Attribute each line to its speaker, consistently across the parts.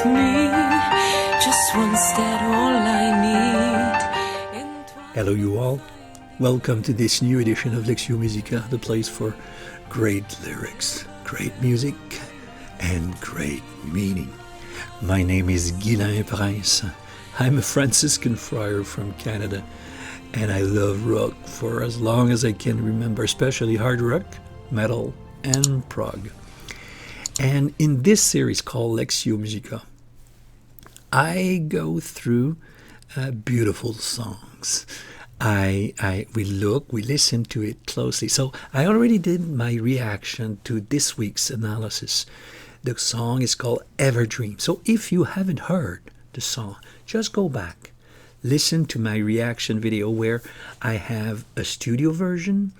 Speaker 1: with me. Just one step, all I need.
Speaker 2: Hello you all, welcome to this new edition of Lectio Musica, the place for great lyrics, great music and great meaning. My name is Guylain Prince. I'm a Franciscan friar from Canada and I love rock for as long as I can remember, especially hard rock, metal and prog. And in this series called Lectio Musica, I go through beautiful songs. We listen to it closely. So I already did my reaction to this week's analysis. The song is called Everdream. So if you haven't heard the song, just go back. Listen to my reaction video where I have a studio version,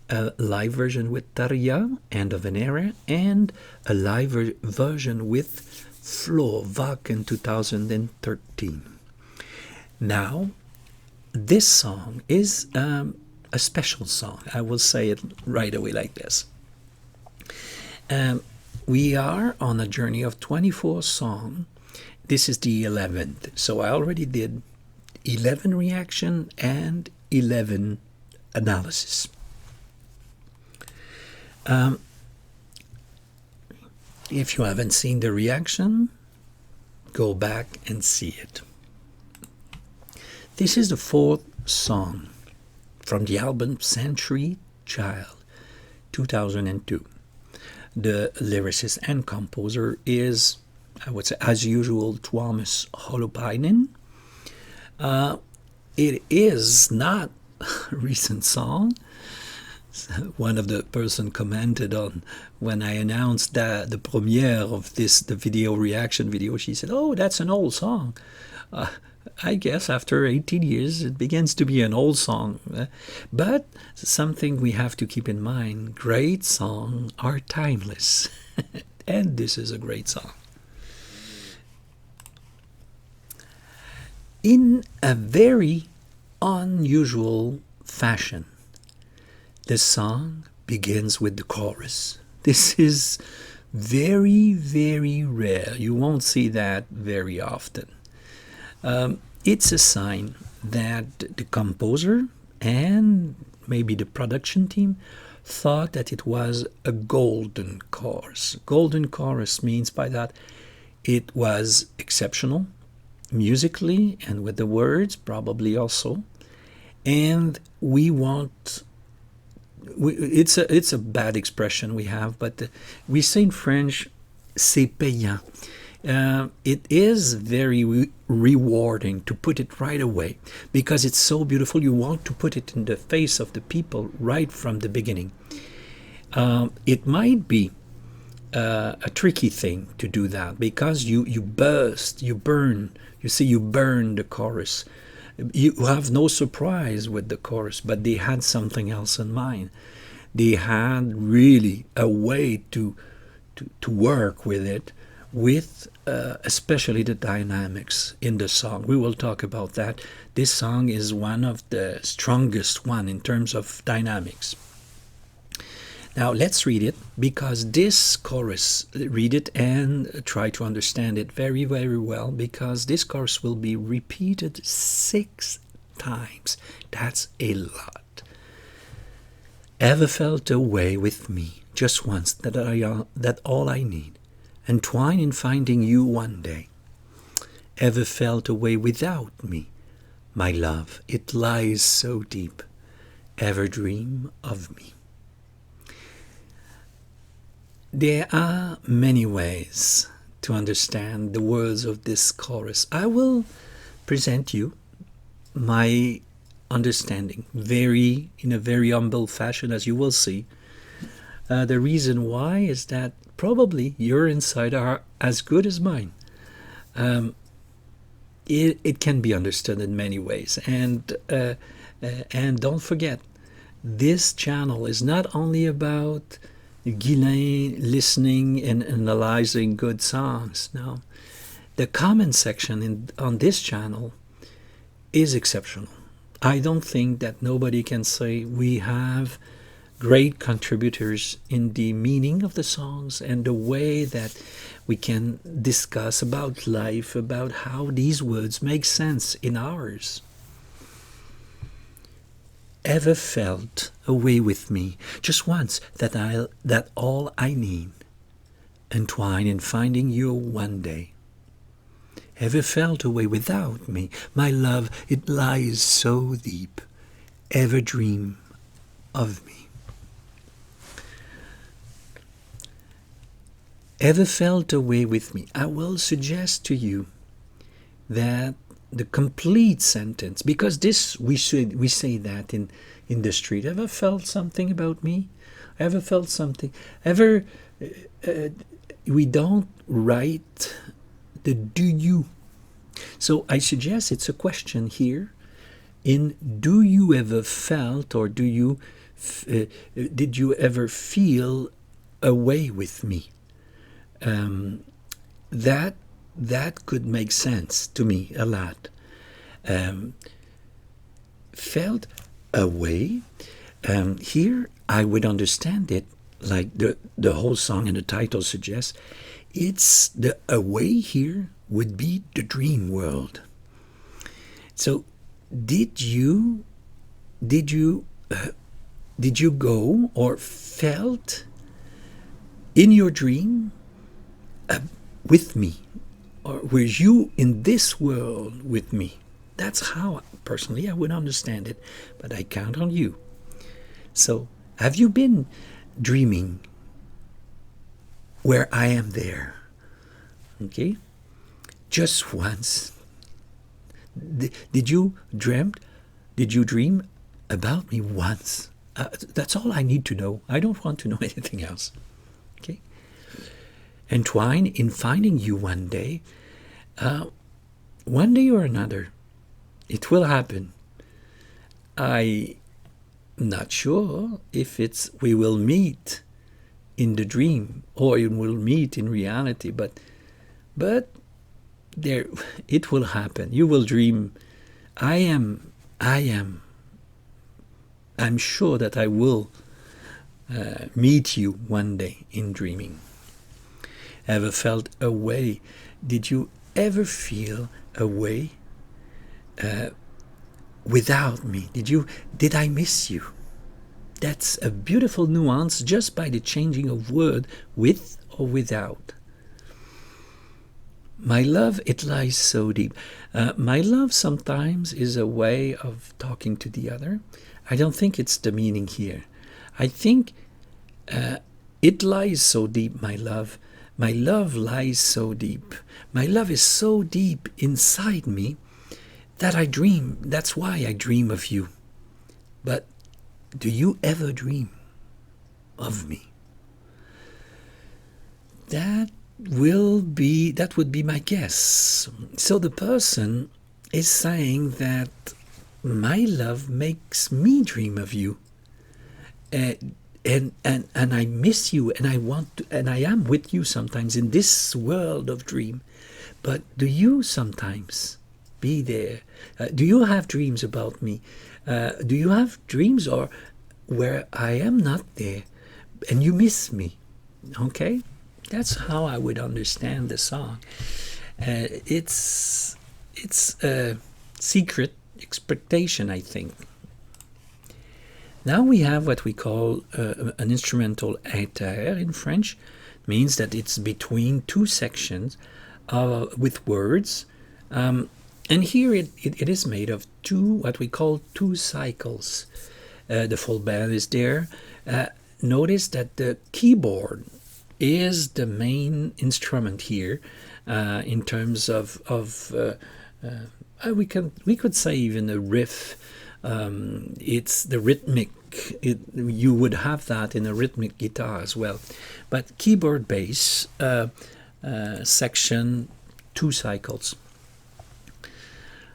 Speaker 2: a live version with Tarja and the Venera, and a live version with Flo Vak in 2013. Now, this song is a special song. I will say it right away like this. We are on a journey of 24 songs. This is the 11th. So I already did 11 reaction and 11 analysis. If you haven't seen the reaction, go back and see it. This is the fourth song from the album Century Child, 2002. The lyricist and composer is, I would say, as usual, Tuomas Holopainen. It is not a recent song. One of the person commented on when I announced that the premiere of the video reaction video, she said, "Oh, that's an old song." I guess after 18 years it begins to be an old song, but something we have to keep in mind: great songs are timeless, and this is a great song. In a very unusual fashion, the song begins with the chorus. This is very, very rare. You won't see that very often. It's a sign that the composer and maybe the production team thought that it was a golden chorus. Golden chorus means by that it was exceptional musically and with the words probably also. And it's a bad expression we have, but we say in French, c'est payant. It is very rewarding to put it right away because it's so beautiful. You want to put it in the face of the people right from the beginning. It might be a tricky thing to do that because you burn the chorus. You have no surprise with the chorus, but they had something else in mind. They had really a way to work with it, with especially the dynamics in the song. We will talk about that. This song is one of the strongest one in terms of dynamics. Now let's read it, because this chorus, read it and try to understand it very, very well, because this chorus will be repeated 6 times. That's a lot. Ever felt away with me just once, that all I need, entwine in finding you one day. Ever felt away without me, my love, it lies so deep. Ever dream of me. There are many ways to understand the words of this chorus. I will present you my understanding in a very humble fashion, as you will see. The reason why is that probably your insight are as good as mine. It can be understood in many ways, and don't forget, this channel is not only about Guylain listening and analyzing good songs. No, the comment section on this channel is exceptional. I don't think that nobody can say we have great contributors in the meaning of the songs and the way that we can discuss about life, about how these words make sense in ours. Ever felt away with me, just once, that all I need, entwine in finding you one day. Ever felt away without me, my love, it lies so deep. Ever dream of me. Ever felt away with me? I will suggest to you that the complete sentence, because this we say that in the street. Ever felt something about me? Ever felt something? Ever we don't write the do you. So I suggest it's a question here. In do you ever felt, or do you did you ever feel away with me? That could make sense to me a lot. Felt away. Here I would understand it like the whole song and the title suggests. It's the away here would be the dream world. So did you go or felt in your dream with me, or were you in this world with me? That's how personally I would understand it, but I count on you. So have you been dreaming where I am there? Okay, just once. Did you dream about me once? That's all I need to know. I don't want to know anything else. Okay. Entwine in finding you one day or another, it will happen. I'm not sure if we will meet in the dream or we will meet in reality, but there it will happen. You will dream. I'm sure that I will meet you one day in dreaming. Ever felt away? Did you ever feel away without me? Did I miss you? That's a beautiful nuance just by the changing of word, with or without. My love, it lies so deep. My love sometimes is a way of talking to the other. I don't think it's the meaning here. I think it lies so deep, my love. My love lies so deep. My love is so deep inside me that I dream. That's why I dream of you. But do you ever dream of me? That would be my guess. So the person is saying that my love makes me dream of you, and I miss you, and I want to, and I am with you sometimes in this world of dream. But do you sometimes be there? Do you have dreams about me? Do you have dreams or where I am not there and you miss me? Okay, that's how I would understand the song. It's a secret expectation, I think. Now we have what we call an instrumental inter in French. Means that it's between two sections with words. And here it is made of what we call two cycles. The full band is there. Notice that the keyboard is the main instrument here in terms of we could say even a riff. It's the rhythmic. You would have that in a rhythmic guitar as well, but keyboard bass section, two cycles.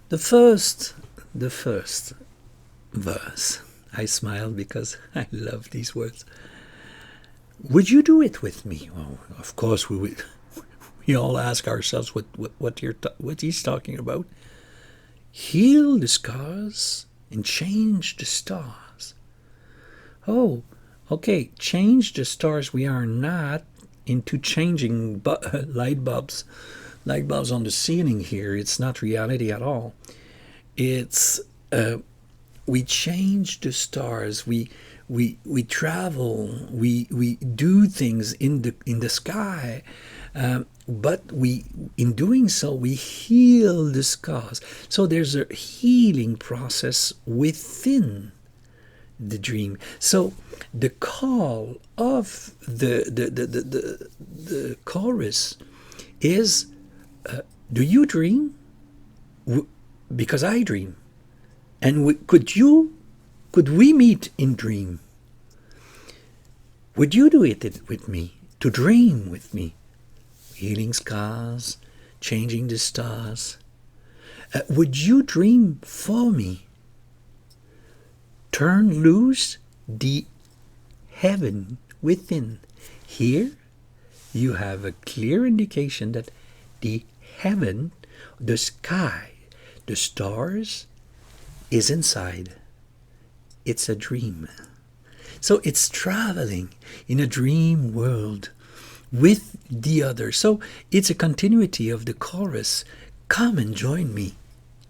Speaker 2: The first verse. I smiled because I love these words. Would you do it with me? Well, of course we would. We all ask ourselves what he's talking about. Heal the scars and change the stars. Oh, Okay, change the stars. We are not into changing light bulbs on the ceiling here. It's not reality at all. It's we change the stars. We travel. We do things in the sky. But in doing so, we heal the scars. So there's a healing process within the dream. So the call of the chorus is, do you dream? Because I dream. And could we meet in dream? Would you do it with me? To dream with me? Healing scars, changing the stars. Would you dream for me? Turn loose the heaven within. Here you have a clear indication that the heaven, the sky, the stars is inside. It's a dream. So it's traveling in a dream world with the other. So it's a continuity of the chorus. Come and join me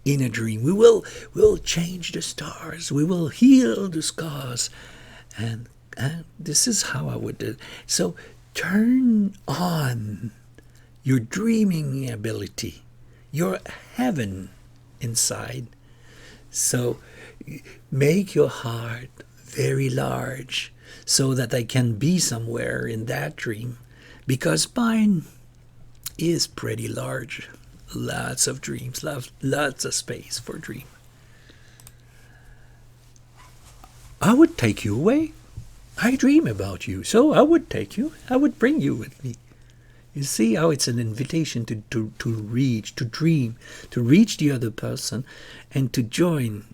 Speaker 2: in a dream. We'll change the stars. We will heal the scars. And this is how I would do it. So turn on your dreaming ability, your heaven inside. So make your heart very large so that I can be somewhere in that dream, because mine is pretty large. Lots of dreams, lots of space for dream. I would take you away. I dream about you, so I would take you. I would bring you with me. You see how it's an invitation to reach, to dream, to reach the other person, and to join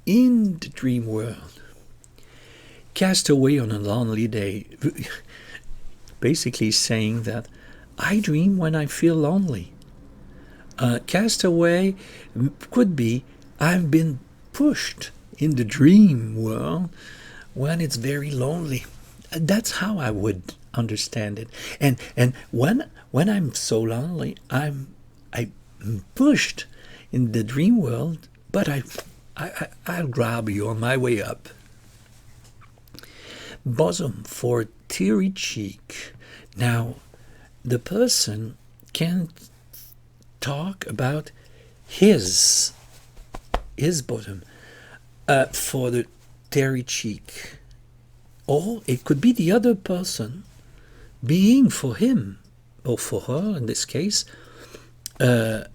Speaker 2: in the dream world. Cast away on a lonely day, basically saying that I dream when I feel lonely. Cast away could be I've been pushed in the dream world when it's very lonely. That's how I would understand it. And when I'm so lonely, I'm pushed in the dream world, but I'll grab you on my way up. Bosom for teary cheek. Now, the person can talk about his bosom for the teary cheek, or it could be the other person being for him or for her in this case a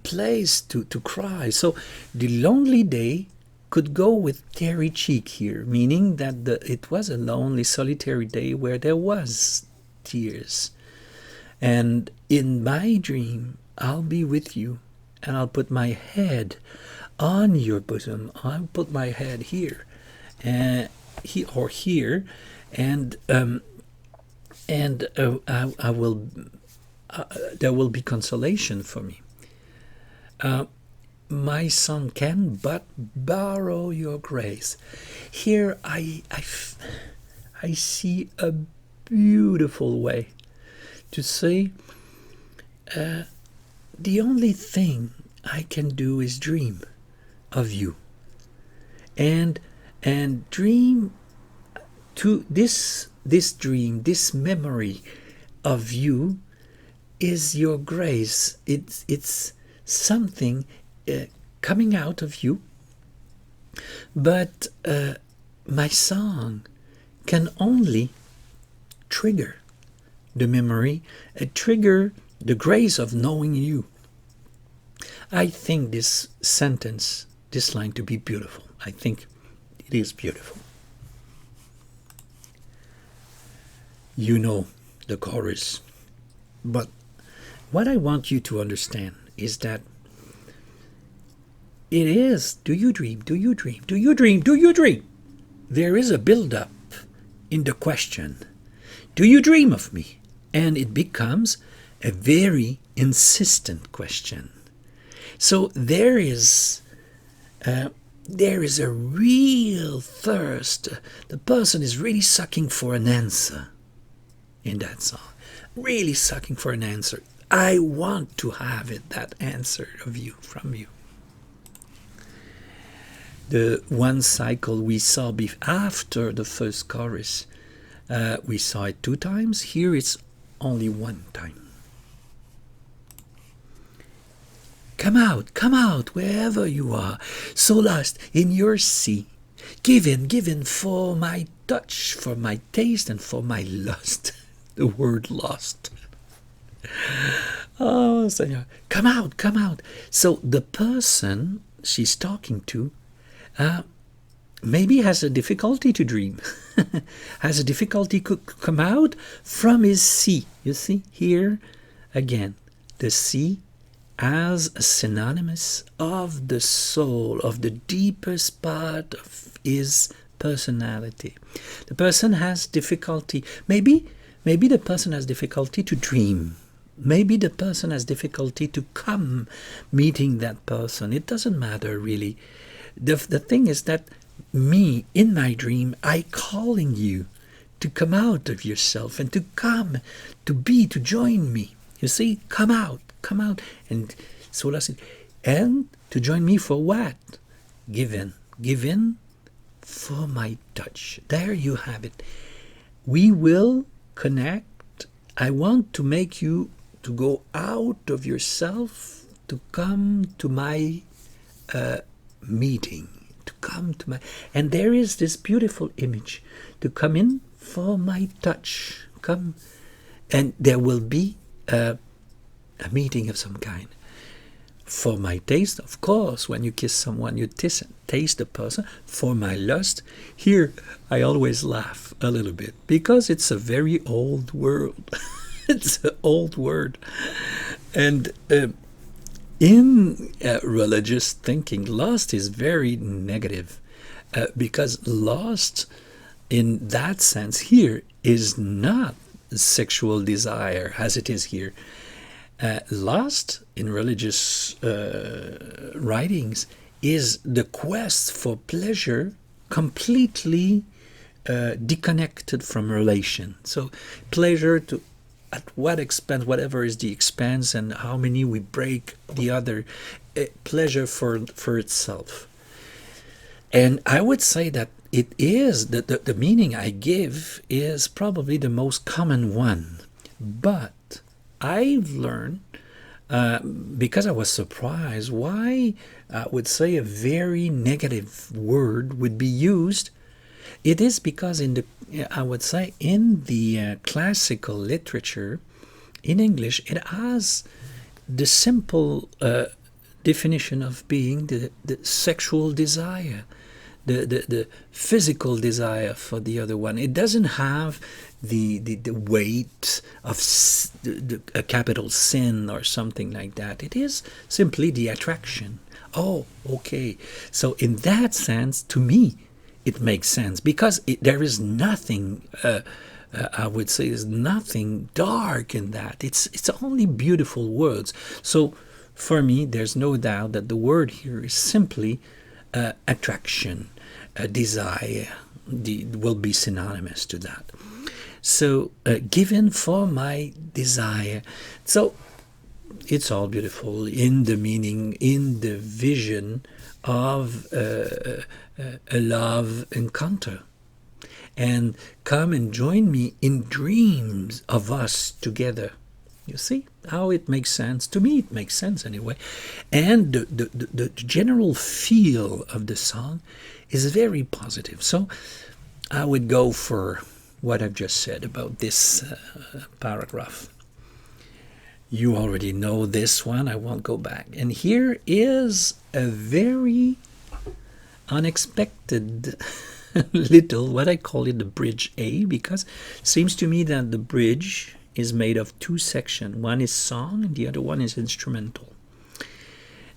Speaker 2: place to cry. So the lonely day could go with teary cheek here, meaning that it was a lonely, solitary day where there was tears. And in my dream, I'll be with you, and I'll put my head on your bosom. I'll put my head here, or here, and I will. There will be consolation for me. My son can but borrow your grace. Here I see a beautiful way to say, the only thing I can do is dream of you, and dream to this dream, this memory of you is your grace. It's something coming out of you, but my song can only trigger the memory, trigger the grace of knowing you. I think this sentence, this line, to be beautiful. I think it is beautiful. You know the chorus, but what I want you to understand is that it is, do you dream, do you dream, do you dream, do you dream? There is a build-up in the question, do you dream of me? And it becomes a very insistent question. So there is there is a real thirst. The person is really sucking for an answer in that song. Really sucking for an answer. I want to have it, that answer of you, from you. The one cycle we saw after the first chorus, we saw it 2 times. Here it's only 1 time. Come out, wherever you are, so lost in your sea. Give in for my touch, for my taste, and for my lust. The word lost. Oh, Senor, come out. So the person she's talking to maybe has a difficulty to dream, has a difficulty to come out from his sea. You see, here again, the sea as a synonymous of the soul, of the deepest part of his personality. The person has difficulty, maybe the person has difficulty to dream. Maybe the person has difficulty to come meeting that person. It doesn't matter really. The thing is that me, in my dream, I calling you to come out of yourself and to come, to join me. You see, come out. And Sola said, and to join me for what? Give in for my touch. There you have it. We will connect. I want to make you to go out of yourself, to come to my meeting, to come to my, and there is this beautiful image, to come in for my touch. Come, and there will be a meeting of some kind. For my taste, of course, when you kiss someone, you taste the person. For my lust, here I always laugh a little bit because it's a very old word. It's an old word. And in religious thinking, lust is very negative because lust, in that sense here, is not sexual desire as it is here. Lust in religious writings is the quest for pleasure completely disconnected from relation. So pleasure to at what expense, whatever is the expense and how many we break the other, pleasure for itself. And I would say that it is, the meaning I give is probably the most common one. But I've learned, because I was surprised, why I would say a very negative word would be used. It is because I would say in the classical literature, in English, it has the simple definition of being the sexual desire, the physical desire for the other one. It doesn't have the weight of a capital sin or something like that. It is simply the attraction. Oh, okay. So in that sense, to me, it makes sense because there is nothing, I would say, is nothing dark in that. It's only beautiful words. So for me, there's no doubt that the word here is simply attraction, desire, will be synonymous to that. So given for my desire. So it's all beautiful in the meaning, in the vision of a love encounter. And come and join me in dreams of us together. You see how it makes sense? To me, it makes sense anyway. And the general feel of the song is very positive. So I would go for what I've just said about this paragraph. You already know this one. I won't go back. And here is a very unexpected little, what I call it the bridge A, because it seems to me that the bridge is made of 2 sections. One is song and the other one is instrumental.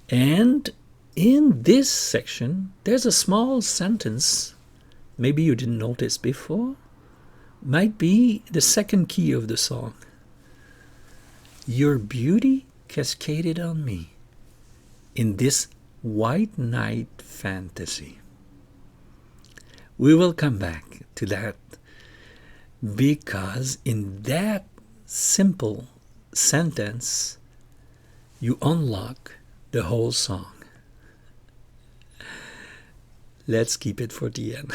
Speaker 2: And in this section, there's a small sentence, maybe you didn't notice before, might be the second key of the song. Your beauty cascaded on me in this White Knight Fantasy. We will come back to that because in that simple sentence, you unlock the whole song. Let's keep it for the end.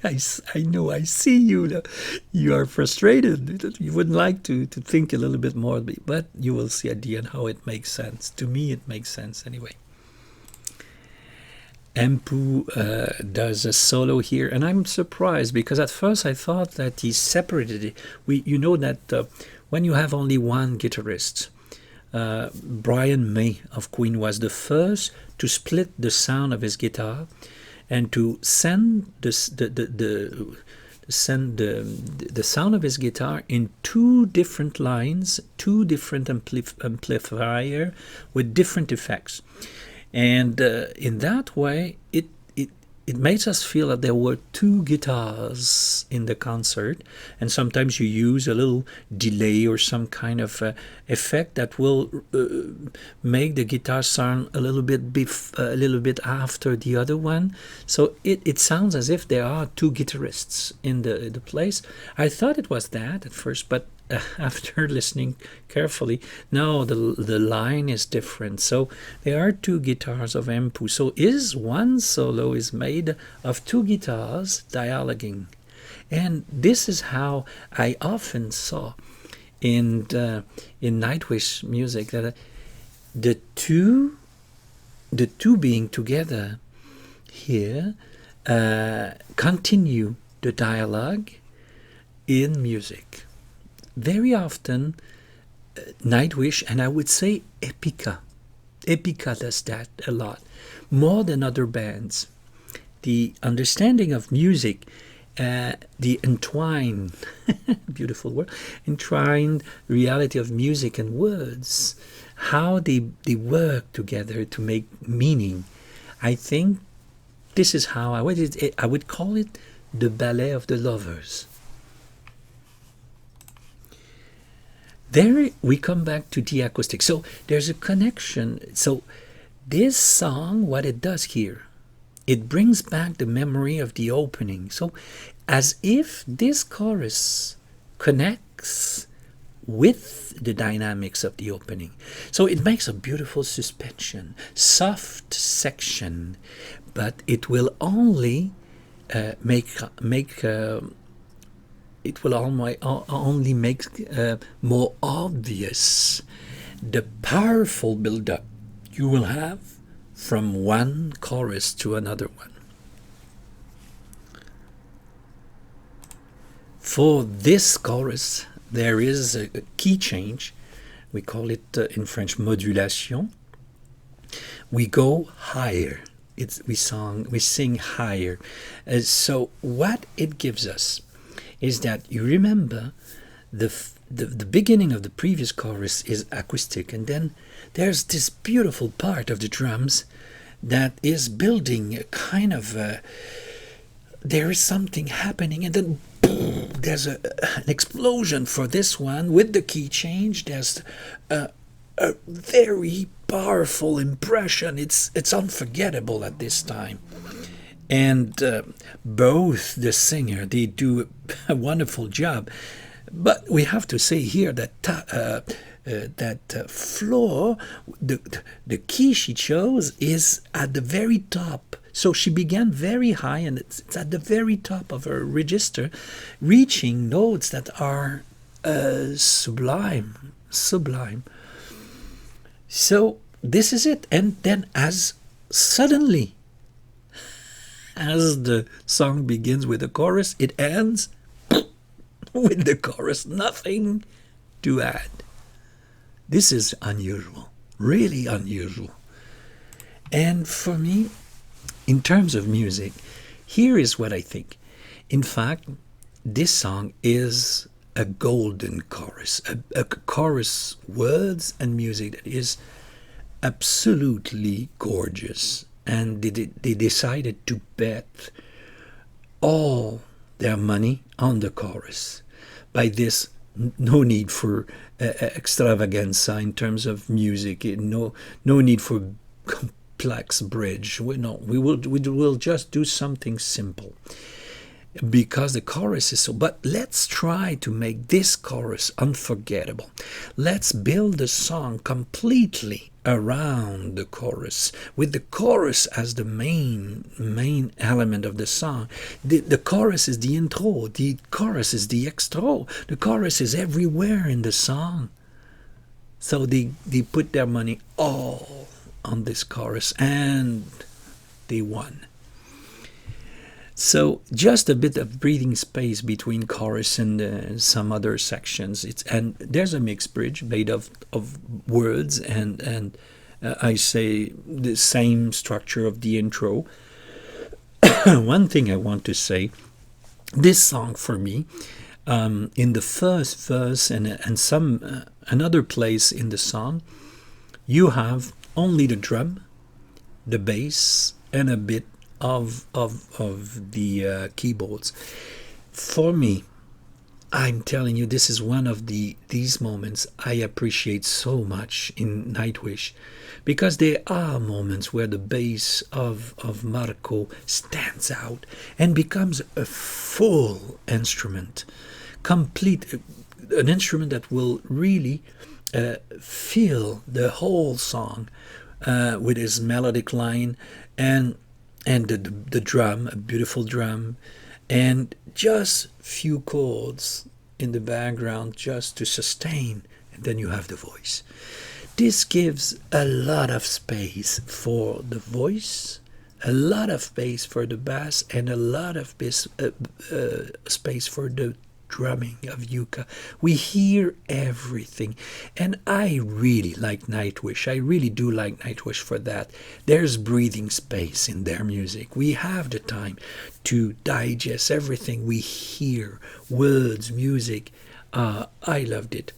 Speaker 2: I know, I see you. You are frustrated. You would like to think a little bit more, but you will see at the end how it makes sense. To me, it makes sense anyway. Empu does a solo here, and I'm surprised because at first I thought that he separated it. You know that when you have only one guitarist, Brian May of Queen was the first to split the sound of his guitar and to send the sound of his guitar in two different lines, two different amplifier with different effects. And in that way, it makes us feel that there were two guitars in the concert, and sometimes you use a little delay or some kind of effect that will make the guitar sound a little bit after the other one. So it sounds as if there are two guitarists in the place. I thought it was that at first, but after listening carefully, no, the line is different. So there are two guitars of Empu. So his one solo is made of two guitars dialoguing, and this is how I often saw in Nightwish music that the two being together here continue the dialogue in music. Very often, Nightwish, and I would say Epica does that a lot, more than other bands. The understanding of music, the entwined, beautiful word, entwined reality of music and words, how they work together to make meaning. I think this is how I would call it the ballet of the lovers. There we come back to the acoustic. So there's a connection. So this song, what it does here, it brings back the memory of the opening. So as if this chorus connects with the dynamics of the opening. So it makes a beautiful suspension, soft section, but it will only it will only make more obvious the powerful build-up you will have from one chorus to another one. For this chorus, there is a key change. We call it in French modulation. We go higher. We sing higher. So what it gives us is that you remember the beginning of the previous chorus is acoustic, and then there's this beautiful part of the drums that is building a kind of there is something happening, and then boom, there's an explosion for this one with the key change. There's a very powerful impression. It's unforgettable at this time. And both the singer, they do a wonderful job. But we have to say here that Flor, the key she chose is at the very top. So she began very high, and it's at the very top of her register, reaching notes that are sublime. So this is it. And then as suddenly, as the song begins with the chorus, it ends with the chorus. Nothing to add. This is unusual, really unusual. And for me, in terms of music, here is what I think. In fact, this song is a golden chorus, a chorus, words and music that is absolutely gorgeous. And they decided to bet all their money on the chorus. By this, no need for extravaganza in terms of music, no need for complex bridge. We will just do something simple because the chorus is so. But let's try to make this chorus unforgettable. Let's build the song completely around the chorus, with the chorus as the main element of the song. The chorus is the intro, the chorus is the extra, the chorus is everywhere in the song. So they put their money all on this chorus, and they won. So just a bit of breathing space between chorus and some other sections. And there's a mixed bridge made of words and I say the same structure of the intro. One thing I want to say, this song for me, in the first verse and some another place in the song, you have only the drum, the bass, and a bit of the keyboards. For me, I'm telling you, this is one of these moments I appreciate so much in Nightwish, because there are moments where the bass of Marco stands out and becomes a full instrument, complete, an instrument that will really fill the whole song with his melodic line and the drum, a beautiful drum, and just few chords in the background just to sustain, and then you have the voice. This gives a lot of space for the voice, a lot of space for the bass, and a lot of space for the drumming of Yuka. We hear everything, and I really like Nightwish. I really do like Nightwish for that. There's breathing space in their music. We have the time to digest everything we hear, words, music. I loved it.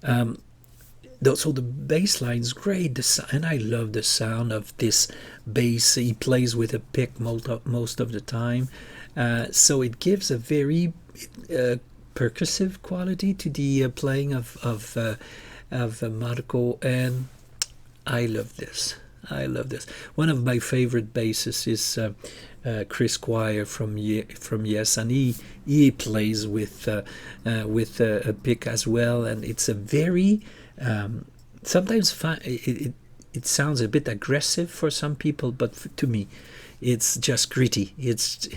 Speaker 2: So the bass line's great, and I love the sound of this bass. He plays with a pick most of the time, so it gives a very percussive quality to the playing of Marco, and I love this. I love this. One of my favorite bassists is Chris Squire from Yes, and he plays with a pick as well, and it's a very sometimes it sounds a bit aggressive for some people, but to me, it's just gritty. It's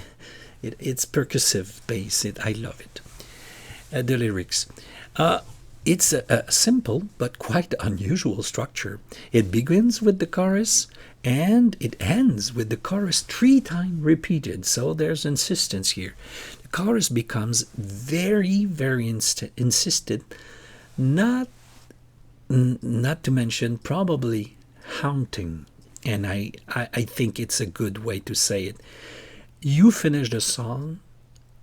Speaker 2: percussive bass. I love it. The lyrics. It's a simple but quite unusual structure. It begins with the chorus and it ends with the chorus 3 times repeated. So there's insistence here. The chorus becomes very, very insisted, not to mention probably haunting. And I think it's a good way to say it. You finish the song,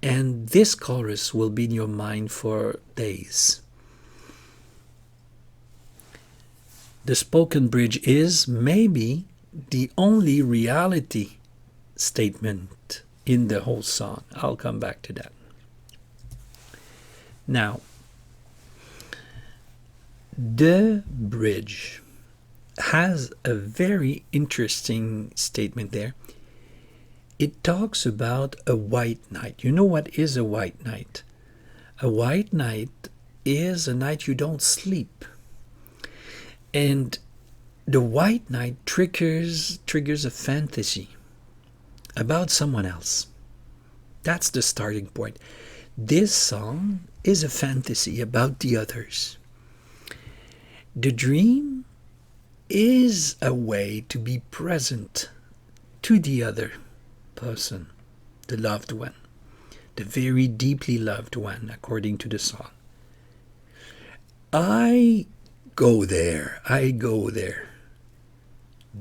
Speaker 2: and this chorus will be in your mind for days. The spoken bridge is maybe the only reality statement in the whole song. I'll come back to that. Now, the bridge has a very interesting statement there. It talks about a white night. You know what is a white night? A white night is a night you don't sleep. And the white night triggers a fantasy about someone else. That's the starting point. This song is a fantasy about the others. The dream is a way to be present to the other person, the loved one, the very deeply loved one, according to the song. I go there.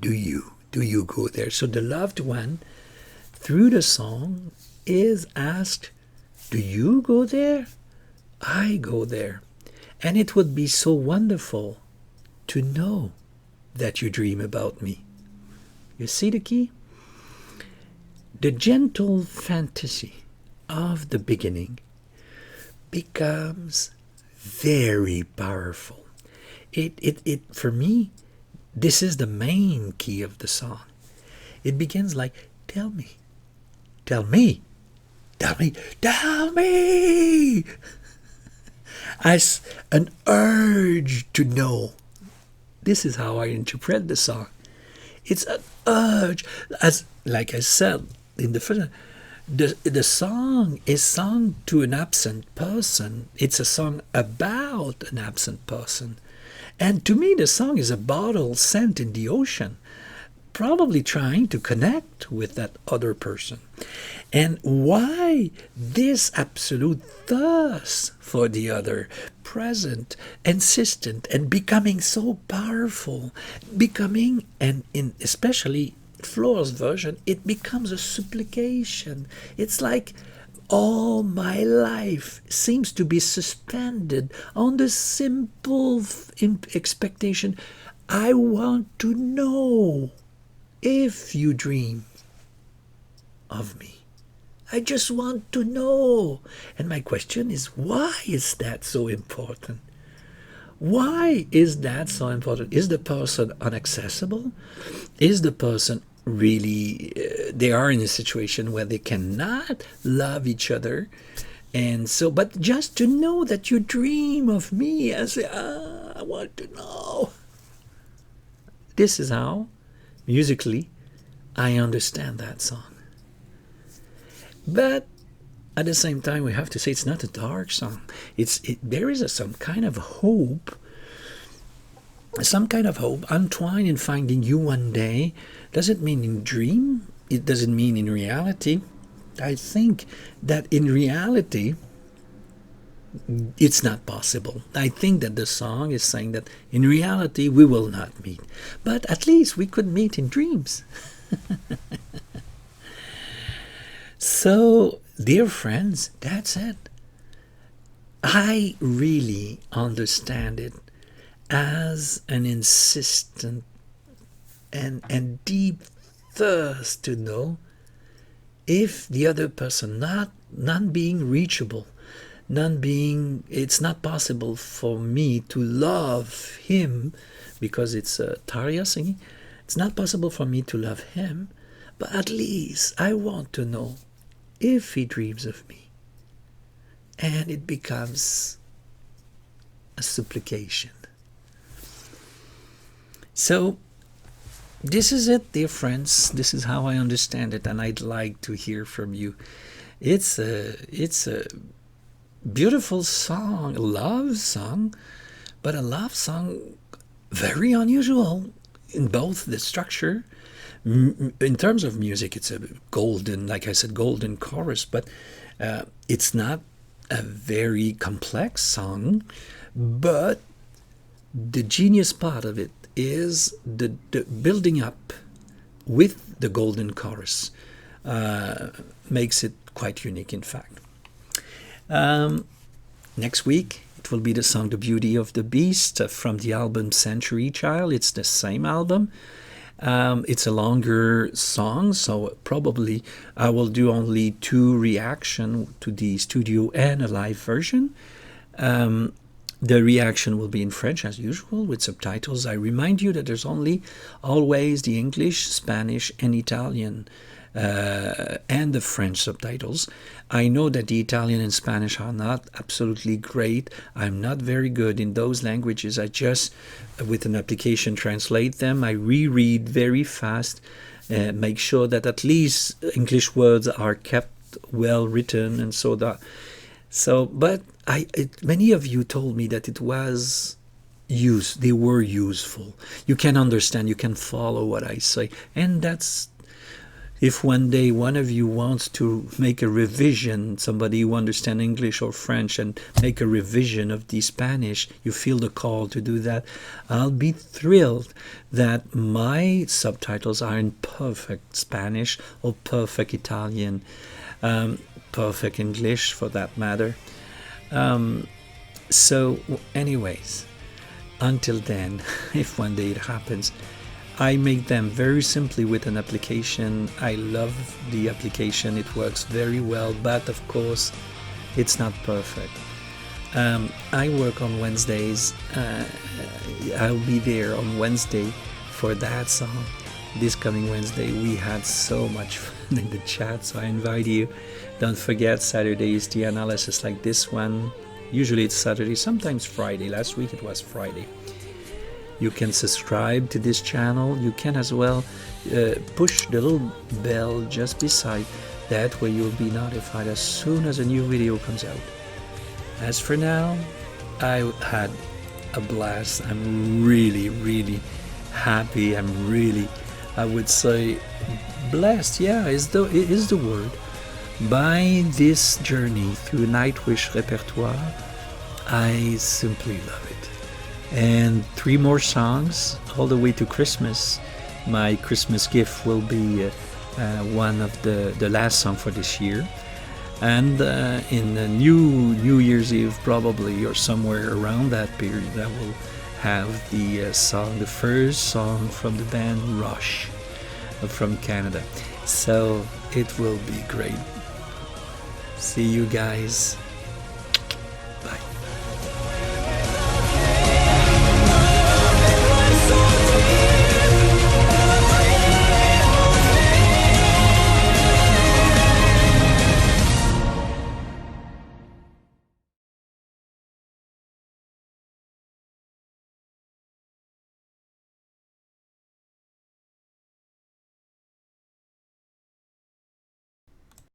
Speaker 2: Do you go there? So the loved one, through the song, is asked, do you go there? I go there. And it would be so wonderful to know that you dream about me. You see the key? The gentle fantasy of the beginning becomes very powerful. It for me, this is the main key of the song. It begins like, tell me, tell me, tell me, tell me, as an urge to know. This is how I interpret the song. It's an urge, as like I said in the first. The song is sung to an absent person. It's a song about an absent person. And to me, the song is a bottle sent in the ocean, probably trying to connect with that other person. And why this absolute thirst for the other, present, insistent, and becoming so powerful, becoming, and in especially Floor's version, it becomes a supplication. It's like all my life seems to be suspended on the simple expectation. I want to know if you dream of me. I just want to know. And my question is, why is that so important? Why is that so important? Is the person inaccessible? Is the person really, they are in a situation where they cannot love each other? And so, but just to know that you dream of me, I say, I want to know. This is how, musically, I understand that song. But at the same time, we have to say it's not a dark song. There is some kind of hope. Some kind of hope. Entwined in finding you one day. Does it mean in dream? It doesn't mean in reality. I think that in reality, it's not possible. I think that the song is saying that in reality we will not meet. But at least we could meet in dreams. So, dear friends, that's it. I really understand it as an insistent and deep thirst to know if the other person, none being reachable, it's not possible for me to love him, because it's Tarja singing. It's not possible for me to love him, but at least I want to know if he dreams of me. And it becomes a supplication. So, this is it, dear friends. This is how I understand it, and I'd like to hear from you. It's a beautiful song, a love song, but a love song very unusual in both the structure. In terms of music, it's a golden, like I said, golden chorus, but it's not a very complex song. But the genius part of it is the building up with the golden chorus makes it quite unique, in fact. Next week, it will be the song The Beauty of the Beast from the album Century Child. It's the same album. It's a longer song, so probably I will do only 2 reactions to the studio and a live version. The reaction will be in French as usual with subtitles. I remind you that there's always the English, Spanish, and Italian and the French subtitles. I know that the Italian and Spanish are not absolutely great. I'm not very good in those languages. I just, with an application, translate them. I reread very fast, make sure that at least English words are kept well written, and so that. So, but many of you told me that it was they were useful. You can understand, you can follow what I say, and that's. If one day one of you wants to make a revision, somebody who understands English or French, and make a revision of the Spanish, you feel the call to do that, I'll be thrilled that my subtitles are in perfect Spanish or perfect Italian, perfect English for that matter. So anyways, until then, if one day it happens, I make them very simply with an application. I love the application. It works very well, but of course, it's not perfect. I work on Wednesdays. I'll be there on Wednesday for that song this coming Wednesday. We had so much fun in the chat, so I invite you. Don't forget, Saturday is the analysis like this one. Usually it's Saturday, sometimes Friday. Last week it was Friday. You can subscribe to this channel. You can as well push the little bell just beside that, where you'll be notified as soon as a new video comes out. As for now, I had a blast. I'm really, really happy. I'm really, I would say, blessed. Yeah, it is the word. By this journey through Nightwish repertoire, I simply love it. And 3 more songs all the way to Christmas. My Christmas gift will be one of the last song for this year. And in the New Year's Eve, probably, or somewhere around that period, I will have the first song from the band Rush from Canada. So it will be great. See you guys